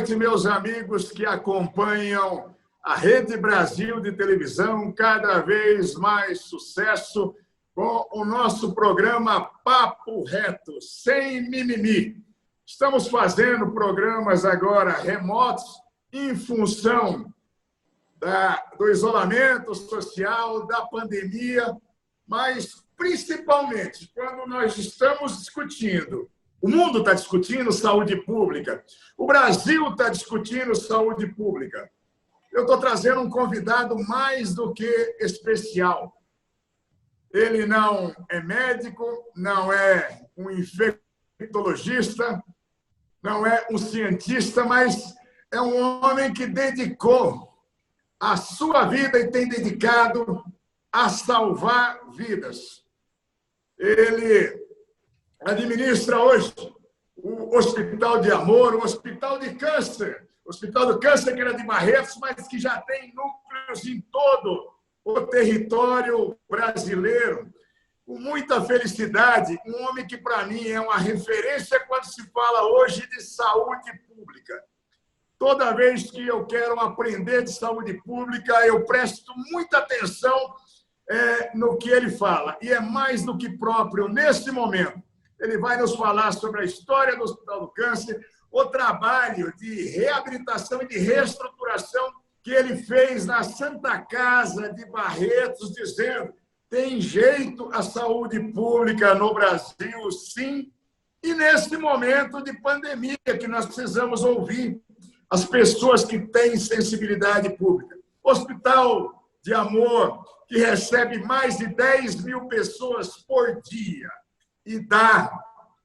noite, meus amigos que acompanham a Rede Brasil de televisão, cada vez mais sucesso com o nosso programa Papo Reto, sem mimimi. Estamos fazendo programas agora remotos em função do isolamento social, da pandemia, mas principalmente quando nós estamos discutindo, o mundo está discutindo saúde pública, o Brasil está discutindo saúde pública. Eu estou trazendo um convidado mais do que especial. Ele não é médico, não é um infectologista, não é um cientista, mas é um homem que dedicou a sua vida e tem dedicado a salvar vidas. Ele administra hoje o Hospital de Amor, o Hospital de Câncer, o Hospital do Câncer, que era de Barretos, mas que já tem núcleos em todo o território brasileiro. Com muita felicidade, um homem que, para mim, é uma referência quando se fala hoje de saúde pública. Toda vez que eu quero aprender de saúde pública, eu presto muita atenção no que ele fala. E é mais do que próprio nesse momento. Ele vai nos falar sobre a história do Hospital do Câncer, o trabalho de reabilitação e de reestruturação que ele fez na Santa Casa de Barretos, dizendo: tem jeito a saúde pública no Brasil, sim. E nesse momento de pandemia que nós precisamos ouvir as pessoas que têm sensibilidade pública. Hospital de Amor, que recebe mais de 10 mil pessoas por dia e dá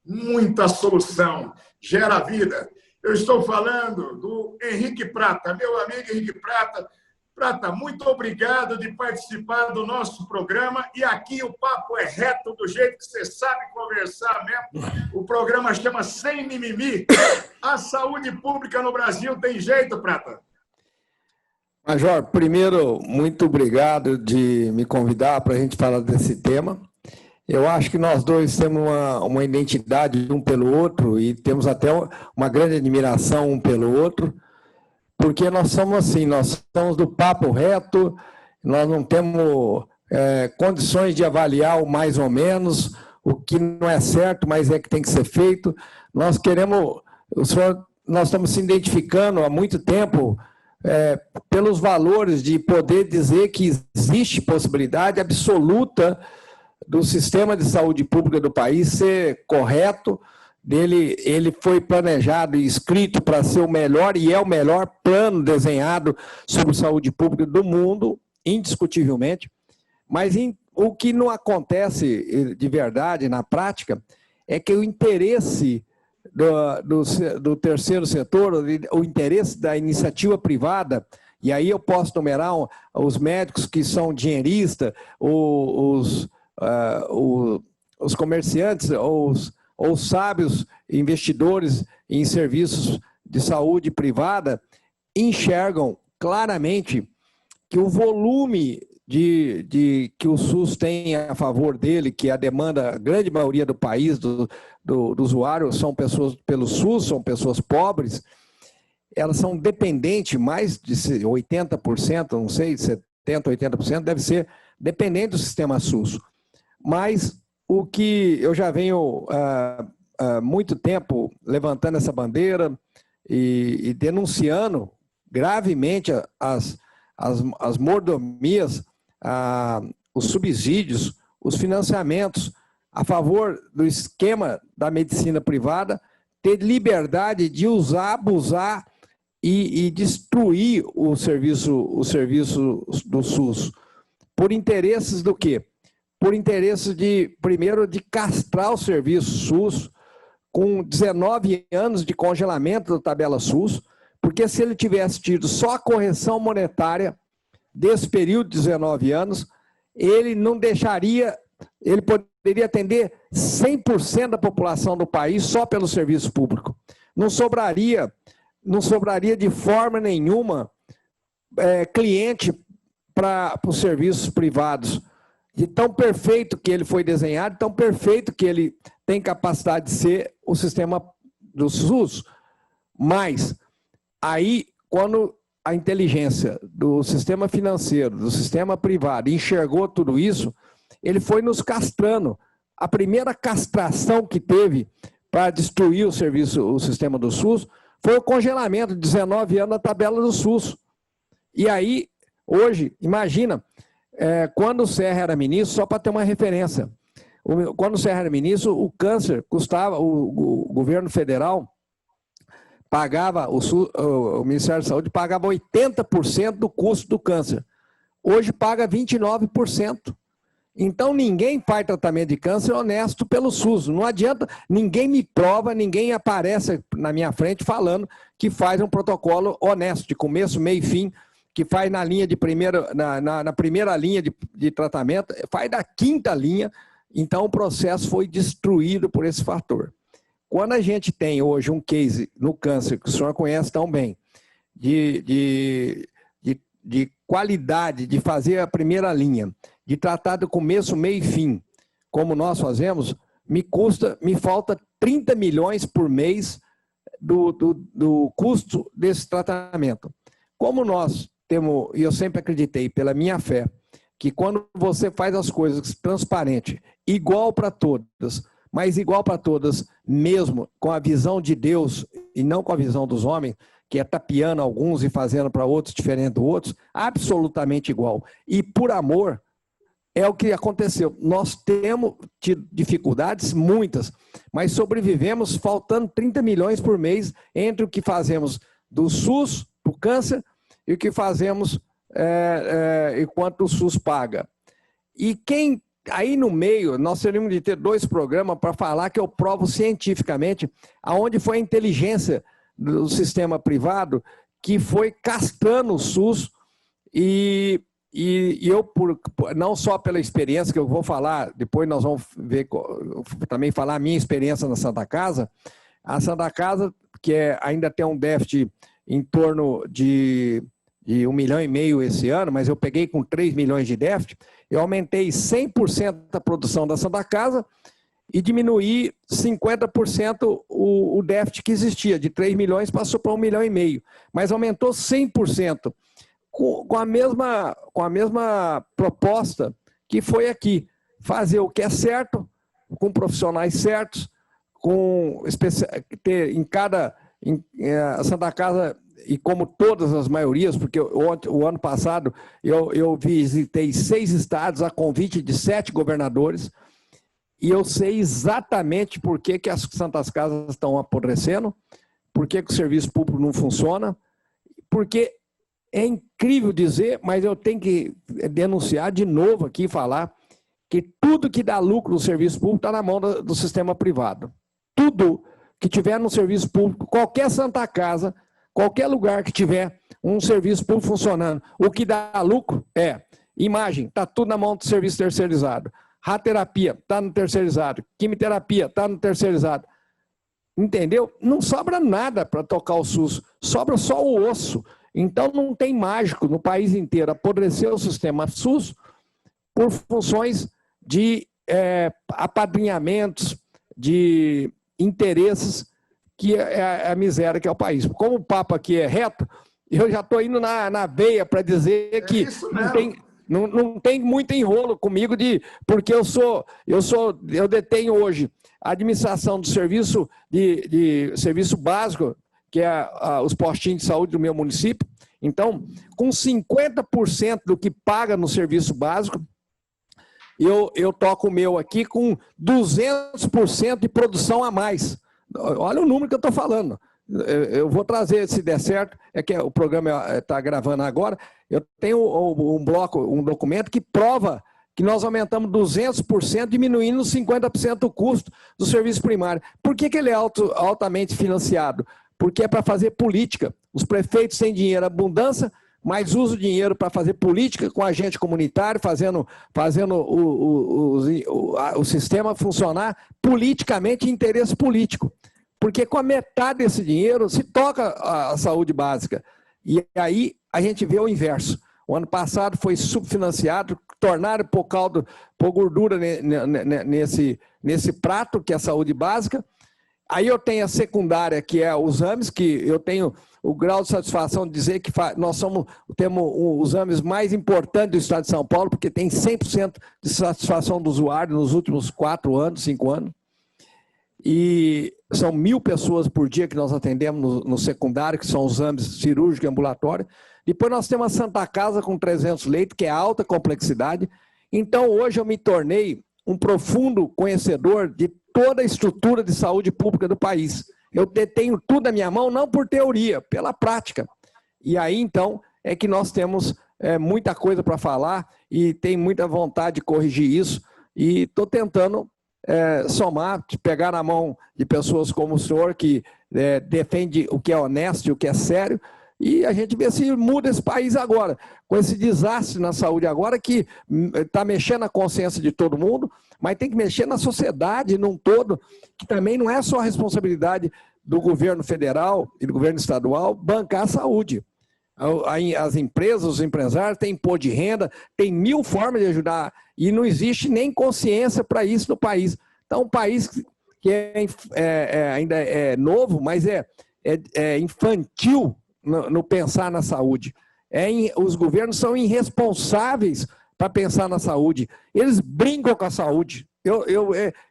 muita solução, gera vida. Eu estou falando do Henrique Prata, meu amigo Henrique Prata. Prata, muito obrigado de participar do nosso programa. E aqui o papo é reto, do jeito que você sabe conversar mesmo. O programa chama Sem Mimimi. A saúde pública no Brasil tem jeito, Prata? Major, primeiro, muito obrigado de me convidar para a gente falar desse tema. Eu acho que nós dois temos uma identidade um pelo outro e temos até uma grande admiração um pelo outro, porque nós somos assim, nós somos do papo reto, nós não temos condições de avaliar o mais ou menos, o que não é certo, mas é que tem que ser feito. Nós queremos, nós estamos se identificando há muito tempo pelos valores de poder dizer que existe possibilidade absoluta do sistema de saúde pública do país ser correto. Ele foi planejado e escrito para ser o melhor, e é o melhor plano desenhado sobre saúde pública do mundo, indiscutivelmente. Mas o que não acontece de verdade na prática é que o interesse do terceiro setor, o interesse da iniciativa privada, e aí eu posso numerar os médicos que são dinheiristas, os comerciantes, os sábios investidores em serviços de saúde privada, enxergam claramente que o volume que o SUS tem a favor dele, que a demanda, a grande maioria do país, do usuário, são pessoas pelo SUS, são pessoas pobres, elas são dependentes, mais de 80%, não sei, 70%, 80%, deve ser dependente do sistema SUS. Mas o que eu já venho há muito tempo levantando essa bandeira e denunciando gravemente as mordomias, os subsídios, os financiamentos a favor do esquema da medicina privada, ter liberdade de usar, abusar e destruir o serviço do SUS. Por interesses do quê? Por interesses primeiro, de castrar o serviço SUS com 19 anos de congelamento da tabela SUS, porque se ele tivesse tido só a correção monetária desse período de 19 anos, ele não deixaria, ele poderia atender 100% da população do país só pelo serviço público. Não sobraria de forma nenhuma cliente para os serviços privados. De tão perfeito que ele foi desenhado, tão perfeito que ele tem capacidade de ser o sistema do SUS. Mas Aí, quando a inteligência do sistema financeiro, do sistema privado, enxergou tudo isso, ele foi nos castrando. A primeira castração que teve para destruir o sistema do SUS, foi o congelamento de 19 anos da tabela do SUS. E aí, hoje, imagina, quando o Serra era ministro, só para ter uma referência, quando o Serra era ministro, o câncer custava, o governo federal pagava, o Ministério da Saúde pagava 80% do custo do câncer. Hoje paga 29%. Então, ninguém faz tratamento de câncer honesto pelo SUS. Não adianta, ninguém me prova, ninguém aparece na minha frente falando que faz um protocolo honesto, de começo, meio e fim, que faz na linha de primeira, na primeira linha de tratamento, faz da quinta linha. Então, o processo foi destruído por esse fator. Quando a gente tem hoje um case no câncer, que o senhor conhece tão bem, de qualidade, de fazer a primeira linha, de tratar do começo, meio e fim, como nós fazemos, me falta 30 milhões por mês do custo desse tratamento. Como nós temos, e eu sempre acreditei, pela minha fé, que quando você faz as coisas transparente, igual para todas, mas igual para todas mesmo, com a visão de Deus e não com a visão dos homens, que é tapeando alguns e fazendo para outros diferente dos outros, absolutamente igual. E por amor, é o que aconteceu. Nós temos tido dificuldades, muitas, mas sobrevivemos faltando 30 milhões por mês entre o que fazemos do SUS, do câncer, e o que fazemos enquanto o SUS paga. E quem, aí no meio, nós teríamos de ter 2 programas para falar que eu provo cientificamente aonde foi a inteligência do sistema privado que foi castrando o SUS e eu, não só pela experiência que eu vou falar, depois nós vamos ver, também falar a minha experiência na Santa Casa, a Santa Casa, que ainda tem um déficit em torno de 1,5 milhão esse ano, mas eu peguei com 3 milhões de déficit, eu aumentei 100% a produção da Santa Casa e diminuí 50% o déficit que existia, de 3 milhões passou para 1,5 milhão, mas aumentou 100%. Com a mesma proposta que foi aqui, fazer o que é certo, com profissionais certos, ter em cada a Santa Casa, e como todas as maiorias, porque o ano passado eu visitei 6 estados a convite de 7 governadores, e eu sei exatamente por que as Santas Casas estão apodrecendo, por que o serviço público não funciona, porque é incrível dizer, mas eu tenho que denunciar de novo aqui e falar que tudo que dá lucro no serviço público está na mão do sistema privado. Tudo que tiver no serviço público, qualquer Santa Casa, qualquer lugar que tiver um serviço público funcionando, o que dá lucro é imagem, está tudo na mão do serviço terceirizado. Radioterapia está no terceirizado. Quimioterapia está no terceirizado. Entendeu? Não sobra nada para tocar o SUS, sobra só o osso. Então, não tem mágico no país inteiro apodrecer o sistema SUS por funções de apadrinhamentos, de interesses, que é a miséria que é o país. Como o papo aqui é reto, eu já estou indo na veia para dizer que não tem muito enrolo comigo, porque eu detenho hoje a administração do serviço de serviço básico, que é os postinhos de saúde do meu município. Então, com 50% do que paga no serviço básico, eu toco o meu aqui com 200% de produção a mais. Olha o número que eu estou falando. Eu vou trazer, se der certo, é que o programa está gravando agora, eu tenho um documento que prova que nós aumentamos 200%, diminuindo 50% o custo do serviço primário. Por que ele é altamente financiado? Porque é para fazer política. Os prefeitos têm dinheiro em abundância, mas usam o dinheiro para fazer política com agente comunitário, fazendo o sistema funcionar politicamente em interesse político. Porque com a metade desse dinheiro se toca a saúde básica. E aí a gente vê o inverso. O ano passado foi subfinanciado, tornaram pôr gordura nesse prato, que é a saúde básica, Aí eu tenho a secundária, que é os exames, que eu tenho o grau de satisfação de dizer que nós temos os exames mais importantes do estado de São Paulo, porque tem 100% de satisfação do usuário nos últimos 4 anos, 5 anos. E são 1.000 pessoas por dia que nós atendemos no secundário, que são os exames cirúrgico e ambulatório. Depois nós temos a Santa Casa com 300 leitos, que é alta complexidade. Então hoje eu me tornei um profundo conhecedor de toda a estrutura de saúde pública do país. Eu tenho tudo na minha mão, não por teoria, pela prática. E aí, então, é que nós temos muita coisa para falar e tem muita vontade de corrigir isso. E estou tentando somar, pegar na mão de pessoas como o senhor, que defende o que é honesto e o que é sério, e a gente vê se muda esse país agora, com esse desastre na saúde agora, que está mexendo na consciência de todo mundo, mas tem que mexer na sociedade num todo, que também não é só a responsabilidade do governo federal e do governo estadual bancar a saúde. As empresas, os empresários têm imposto de renda, tem 1000 formas de ajudar, e não existe nem consciência para isso no país. Então, um país que ainda é novo, mas é infantil no pensar na saúde. Os governos são irresponsáveis para pensar na saúde. Eles brincam com a saúde.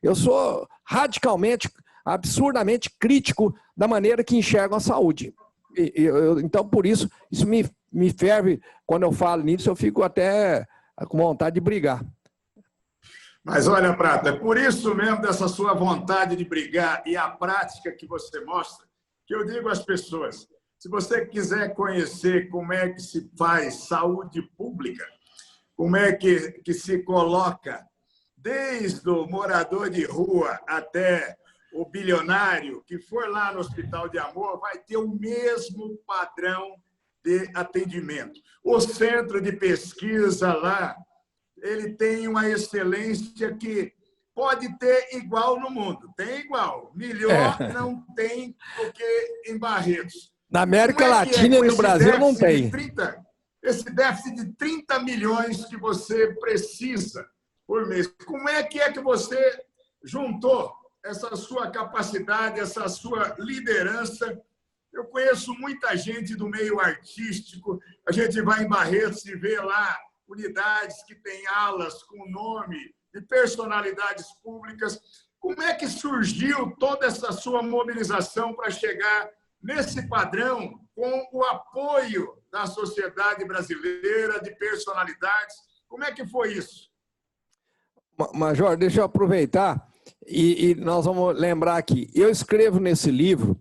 Eu sou radicalmente, absurdamente crítico da maneira que enxergam a saúde. Então, por isso me ferve quando eu falo nisso, eu fico até com vontade de brigar. Mas olha, Prata, é por isso mesmo, dessa sua vontade de brigar e a prática que você mostra, que eu digo às pessoas, se você quiser conhecer como é que se faz saúde pública, como é que se coloca, desde o morador de rua até o bilionário que for lá no Hospital de Amor, vai ter o mesmo padrão de atendimento. O centro de pesquisa lá, ele tem uma excelência que pode ter igual no mundo. Tem igual. Melhor não tem do que em Barretos. Na América Latina e no Brasil não tem. Esse déficit de 30 milhões que você precisa por mês. Como é que você juntou essa sua capacidade, essa sua liderança? Eu conheço muita gente do meio artístico. A gente vai em Barretos e vê lá unidades que têm alas com nome de personalidades públicas. Como é que surgiu toda essa sua mobilização para chegar nesse padrão com o apoio da sociedade brasileira, de personalidades? Como é que foi isso? Major, deixa eu aproveitar e nós vamos lembrar aqui. Eu escrevo nesse livro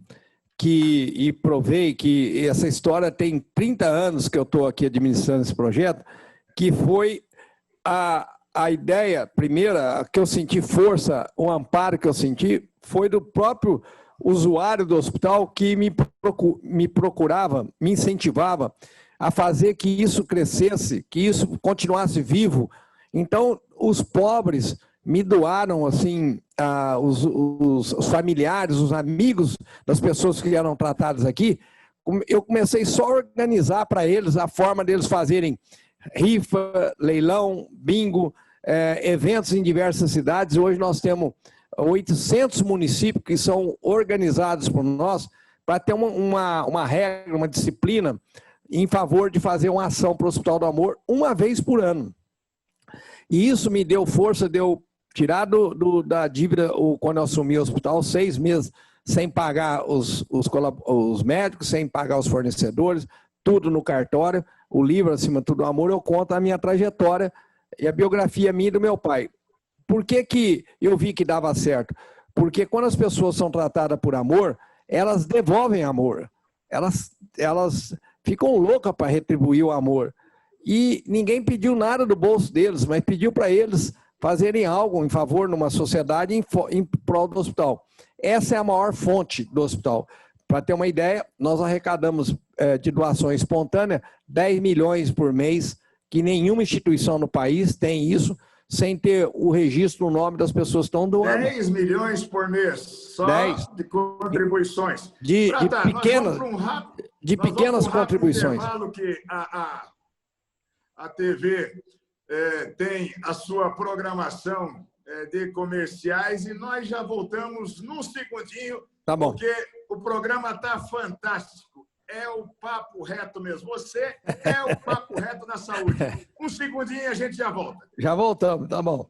e provei que essa história tem 30 anos que eu estou aqui administrando esse projeto, que foi a ideia, primeira, que eu senti força, o amparo que eu senti, foi do próprio usuário do hospital que me procurava, me incentivava a fazer que isso crescesse, que isso continuasse vivo. Então, os pobres me doaram, assim, os familiares, os amigos das pessoas que eram tratadas aqui. Eu comecei só a organizar para eles a forma deles fazerem rifa, leilão, bingo, eventos em diversas cidades. Hoje nós temos 800 municípios que são organizados por nós para ter uma regra, uma disciplina em favor de fazer uma ação para o Hospital do Amor uma vez por ano. E isso me deu força de eu tirar da dívida, quando eu assumi o hospital, 6 meses sem pagar os médicos, sem pagar os fornecedores, tudo no cartório. O livro, acima de tudo, o Amor, eu conto a minha trajetória e a biografia minha e do meu pai. Por que eu vi que dava certo? Porque quando as pessoas são tratadas por amor, elas devolvem amor. Elas ficam loucas para retribuir o amor. E ninguém pediu nada do bolso deles, mas pediu para eles fazerem algo em favor numa sociedade em prol do hospital. Essa é a maior fonte do hospital. Para ter uma ideia, nós arrecadamos de doações espontâneas 10 milhões por mês, que nenhuma instituição no país tem isso, sem ter o registro, o nome das pessoas que estão doando. 10 milhões por mês, só 10. De contribuições. De pequenas contribuições. Que a TV tem a sua programação de comerciais e nós já voltamos num segundinho, Tá bom. porque o programa está fantástico. É o papo reto mesmo. Você é o papo reto da saúde. Um segundinho e a gente já volta. Já voltamos, tá bom.